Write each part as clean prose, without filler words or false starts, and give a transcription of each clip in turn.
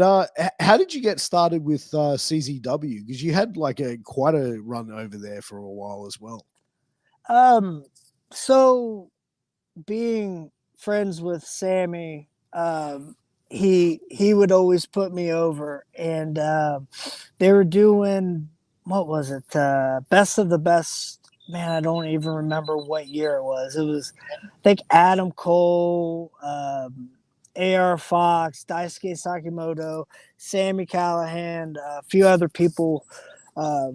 How did you get started with CZW? Because you had like quite a run over there for a while as well. So being friends with Sammy, he would always put me over, and they were doing, what was it? Best of the Best. Man, I don't even remember what year it was. It was, I think, Adam Cole, AR Fox, Daisuke Sakimoto, Sammy Callahan, a few other people uh,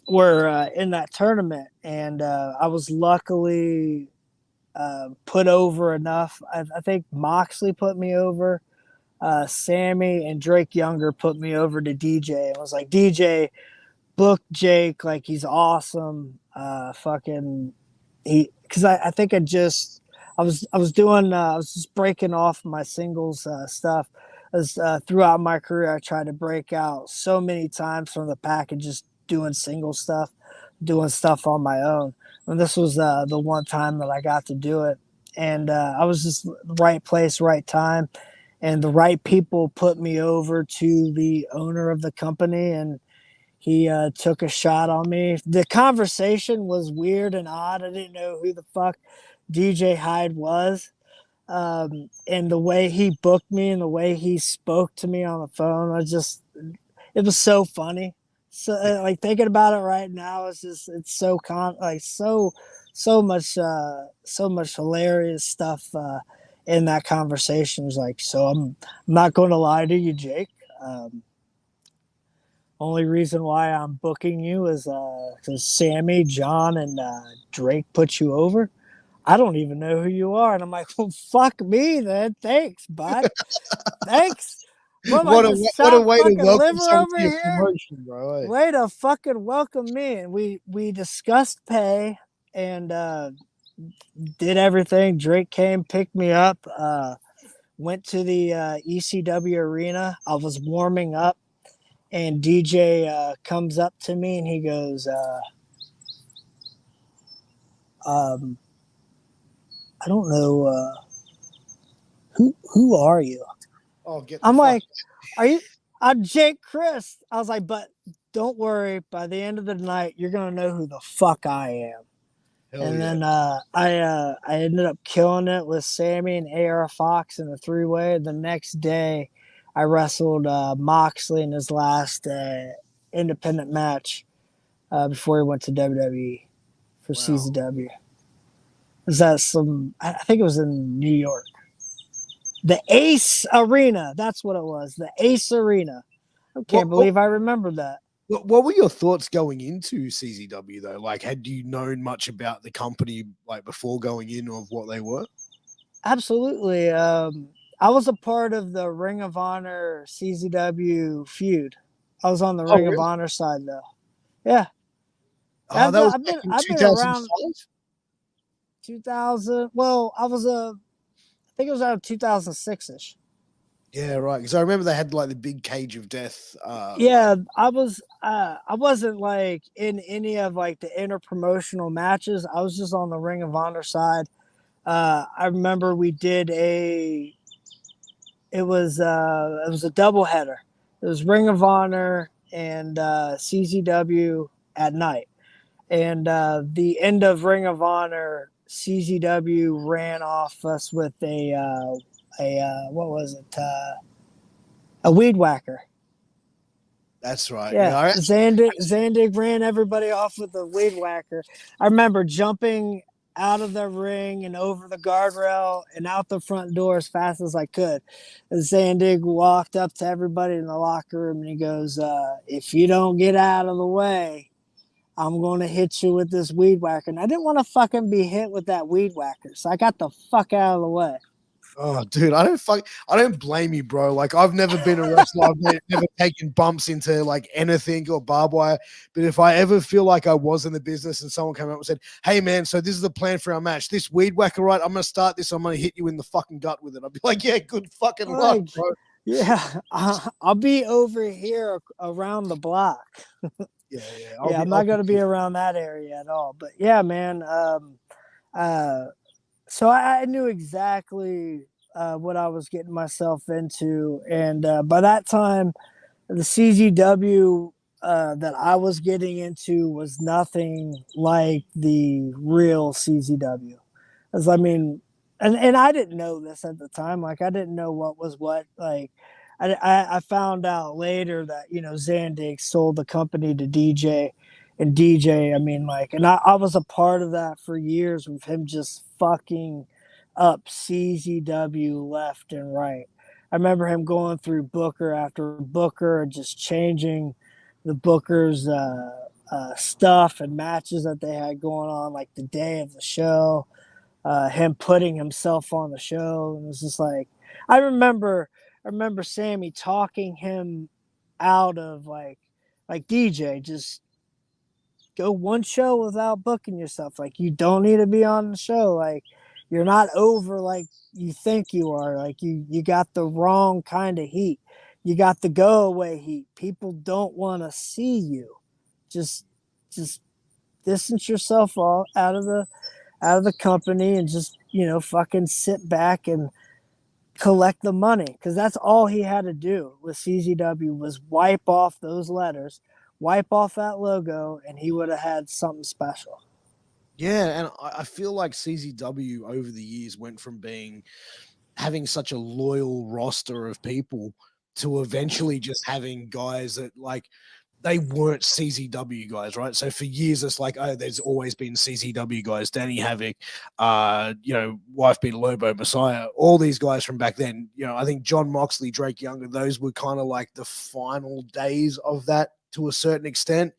were in that tournament, and I was luckily put over enough. I think Moxley put me over. Sammy and Drake Younger put me over to DJ. I was like, DJ, book Jake, like he's awesome. Fucking he, because I think I was just breaking off my singles stuff. As throughout my career, I tried to break out so many times from the pack and just doing single stuff, doing stuff on my own. And this was the one time that I got to do it, and I was just right place, right time, and the right people put me over to the owner of the company, and he took a shot on me. The conversation was weird and odd. I didn't know who the fuck DJ Hyde was. And the way he booked me and the way he spoke to me on the phone, it was so funny. So like thinking about it right now, it's so much hilarious stuff in that conversation. It's like, so I'm not going to lie to you, Jake. Only reason why I'm booking you is because Sammy, John, and Drake put you over. I don't even know who you are. And I'm like, well, fuck me then. Thanks, bud. Thanks. What am I, the What a shop way to fucking welcome liver someone over to your here? promotion, bro. Eh? Way to fucking welcome me. And we discussed pay and did everything. Drake came, picked me up, went to the ECW arena. I was warming up, and DJ comes up to me and he goes, I don't know, who are you? Oh, get the I'm fuck. like, are you? I'm Jake Crist. I was like, but don't worry. By the end of the night, you're gonna know who the fuck I am. Hell And yeah. then I ended up killing it with Sammy and AR Fox in a 3-way. The next day, I wrestled Moxley in his last independent match before he went to WWE for Wow. CZW. Was that some? I think it was in New York. The Ace Arena. That's what it was. The Ace Arena. I What, can't what believe I remembered that. what were your thoughts going into CZW though? Like, had you known much about the company like before going in of what they were? Absolutely. I was a part of the Ring of Honor CZW feud. I was on the Oh, Ring of really? Honor side though. Yeah, Oh, that was back in I've been around 2005? 2000. Well, I think it was around 2006 ish. Yeah, right. Because I remember they had like the big cage of death. Like, Yeah, I wasn't like in any of like the inter-promotional matches. I was just on the Ring of Honor side. I remember we did it was a double header. It was Ring of Honor and CZW at night. And the end of Ring of Honor, CZW ran off us with what was it? A weed whacker. that's right. Yeah, Yeah, I Zandig ran everybody off with a weed whacker. I remember jumping out of the ring and over the guardrail and out the front door as fast as I could. And Zandig walked up to everybody in the locker room and he goes, "If you don't get out of the way, I'm going to hit you with this weed whacker." And I didn't want to fucking be hit with that weed whacker, so I got the fuck out of the way. Oh, dude, I don't blame you, bro. Like, I've never been a wrestler. Never taken bumps into like anything or barbed wire. But if I ever feel like I was in the business and someone came up and said, "Hey, man, so this is the plan for our match. This weed whacker, right? I'm gonna start this. I'm gonna hit you in the fucking gut with it." I'd be like, "Yeah, good fucking luck, Like, bro." yeah, I'll be over here around the block. Yeah. Yeah, I'm I'll not be going to be around that area at all. But yeah, man. Uh, so I knew exactly. what I was getting myself into, and by that time, the CZW that I was getting into was nothing like the real CZW. As I mean, and I didn't know this at the time. Like I didn't know what was what. Like I found out later that Zandig sold the company to DJ, and DJ. I mean, like, and I was a part of that for years with him just fucking up CZW left and right. I remember him going through Booker after Booker and just changing the Booker's stuff and matches that they had going on, like the day of the show. Him putting himself on the show, and it was just like I remember Sammy talking him out of like DJ, just go one show without booking yourself. Like you don't need to be on the show. Like you're not over like you think you are. Like you got the wrong kind of heat. You got the go away heat. People don't want to see you. Just distance yourself all out of the company and just fucking sit back and collect the money, because that's all he had to do with CZW was wipe off those letters, wipe off that logo, and he would have had something special. Yeah, and I feel like CZW over the years went from having such a loyal roster of people to eventually just having guys that they weren't CZW guys, right? So for years, it's like, oh, there's always been CZW guys, Danny Havoc, Wife Beater Lobo, Messiah, all these guys from back then. I think John Moxley, Drake Younger, those were kind of like the final days of that to a certain extent.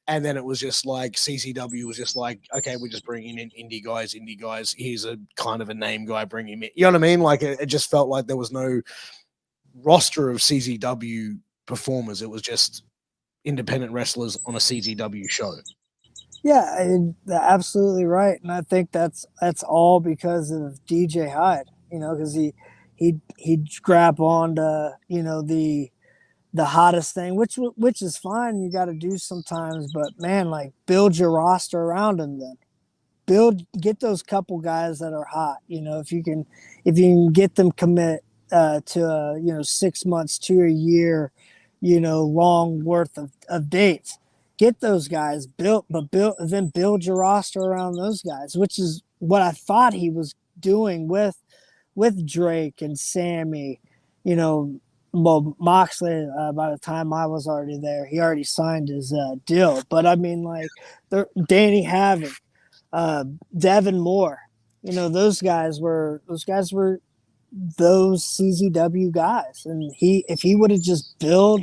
And then it was just like CZW was just like, okay, we're just bringing in indie guys. Here's a kind of a name guy, bring him in. You know what I mean? Like it just felt like there was no roster of CZW performers. It was just independent wrestlers on a CZW show. Yeah, absolutely right, and I think that's all because of DJ Hyde. Because he'd grab on to the hottest thing, which is fine. You got to do sometimes, but man, like build your roster around him. Then get those couple guys that are hot. If you can get them commit to 6 months to a year, long worth of dates. Get those guys built, but then build your roster around those guys, which is what I thought he was doing with Drake and Sammy. Well, Moxley, by the time I was already there, he already signed his deal. But I mean, like, Danny Havoc, Devin Moore, those guys were those CZW guys, and if he would have just built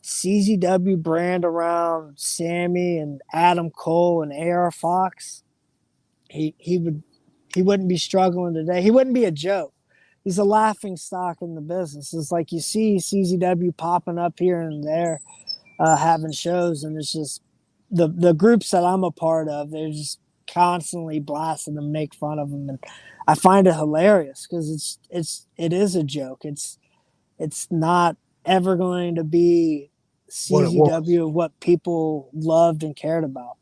CZW brand around Sammy and Adam Cole and AR Fox, he wouldn't be struggling today. He wouldn't be a joke. He's a laughing stock in the business. It's like you see CZW popping up here and there, having shows, and it's just the groups that I'm a part of. They're just constantly blasting and make fun of them, and I find it hilarious because it is a joke. It's not ever going to be CZW of what people loved and cared about.